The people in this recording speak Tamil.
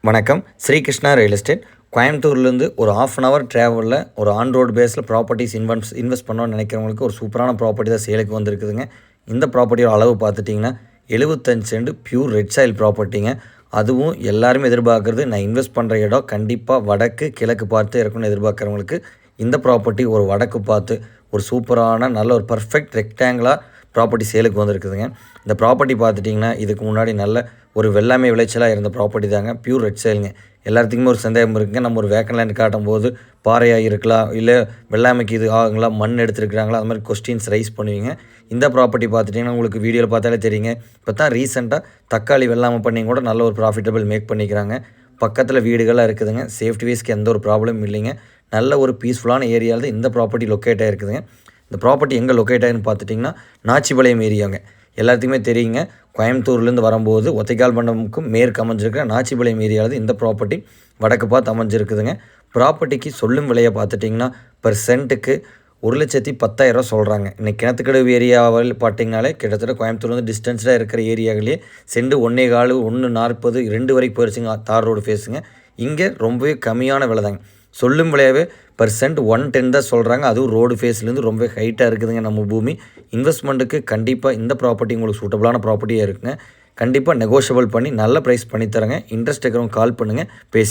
வணக்கம். Srikrishna real estate. கோயம்புத்தூர்லேருந்து ஒரு 1/2 அன் ஹவர் ட்ராவலில் ஒரு ஆன் ரோடு பேஸில் ப்ராப்பர்ட்டிஸ் இன்வெஸ்ட் பண்ணணும்னு நினைக்கிறவங்களுக்கு ஒரு சூப்பரான ப்ராப்பர்ட்டி தான் சேலுக்கு வந்திருக்குதுங்க. இந்த ப்ராப்பர்ட்டியோட அளவு பார்த்துட்டிங்கன்னா 75 சென்ட் பியூர் ரெட் சாயில் ப்ராப்பர்ட்டிங்க. அதுவும் எல்லாருமே எதிர்பார்க்குறது, நான் இன்வெஸ்ட் பண்ணுற இடம் கண்டிப்பாக வடக்கு கிழக்கு பார்த்து இருக்குன்னு எதிர்பார்க்குறவங்களுக்கு இந்த ப்ராப்பர்ட்டி ஒரு வடக்கு பார்த்து ஒரு சூப்பரான நல்ல ஒரு பர்ஃபெக்ட் ரெக்டாங்குலார் ப்ராப்பர்ட்டி சேலுக்கு வந்திருக்குதுங்க. இந்த ப்ராப்பர்ட்டி பார்த்துட்டிங்கன்னா இதுக்கு முன்னாடி நல்ல ஒரு வெள்ளாமை விளைச்சலாக இருந்த ப்ராப்பர்ட்டி தாங்க. பியூர் ரெட் சேலுங்க. எல்லாத்துக்குமே ஒரு சந்தேகம் இருக்குங்க, நம்ம ஒரு வேக்கன் லேண்ட் காட்டும்போது பாறையாக இருக்கலாம், இல்லை வெள்ளாமைக்கு இது ஆகுங்களா, மண் எடுத்துருக்குறாங்களா, அது மாதிரி கொஸ்டின்ஸ் ரைஸ் பண்ணுவீங்க. இந்த ப்ராப்பர்ட்டி பார்த்துட்டிங்கன்னா உங்களுக்கு வீடியோவில் பார்த்தாலே தெரியுங்க. இப்போ தான் ரீசெண்டாக தக்காளி வெள்ளாமை பண்ணி கூட நல்ல ஒரு ப்ராஃபிட்டபிள் மேக் பண்ணிக்கிறாங்க. பக்கத்தில் வீடுகளாக இருக்குதுங்க. சேஃப்டி வைஸ்க்கு எந்த ஒரு ப்ராப்ளமும் இல்லைங்க. நல்ல ஒரு பீஸ்ஃபுல்லான ஏரியாவில் தான் இந்த ப்ராப்பர்ட்டி லொக்கேட் ஆகிருக்குதுங்க. இந்த ப்ராப்பர்ட்டி எங்கே லொக்கேட் ஆகிருன்னு பார்த்துட்டிங்கன்னா நாச்சிபாளையம் ஏரியாங்க. எல்லாத்துக்குமே தெரியுங்க, கோயம்புத்தூர்லேருந்து வரும்போது ஒத்தைக்கால் மண்டபமுக்கும் மேற்கு அமைஞ்சிருக்கிற நாச்சிபாளையம் ஏரியாவில் இந்த ப்ராப்பர்ட்டி வடக்கு பார்த்து அமைஞ்சிருக்குதுங்க. ப்ராப்பர்ட்டிக்கு சொல்லும் விலையை பார்த்துட்டிங்கன்னா பர் சென்ட்டுக்கு 1,10,000 சொல்கிறாங்க. இன்றைக்கி கிணத்துக்கடவு ஏரியாவில் பார்த்தீங்கனாலே கிட்டத்தட்ட கோயம்புத்தூர்லேருந்து டிஸ்டன்ஸாக இருக்கிற ஏரியாவிலேயே சென்ட் 1.25 1.40 2 வரைக்கும் போயிடுச்சுங்க. தார் ரோடு ஃபேஸுங்க. இங்கே ரொம்பவே கம்மியான விலை தாங்க. சொல்லும் விலையாகவே பர் சென்ட் 110 தான் சொல்கிறாங்க. அதுவும் ரோடு ஃபேஸ்லேருந்து ரொம்ப ஹைட்டாக இருக்குதுங்க நம்ம பூமி. இன்வெஸ்ட்மெண்ட்டுக்கு கண்டிப்பாக இந்த ப்ராப்பர்ட்டி உங்களுக்கு சூட்டபுளான ப்ராப்பர்ட்டியாக இருக்குங்க. கண்டிப்பாக நெகோஷியபிள் பண்ணி நல்ல ப்ரைஸ் பண்ணித்தரேங்க. இன்ட்ரெஸ்ட் இருக்கிறவங்க கால் பண்ணுங்கள், பேசி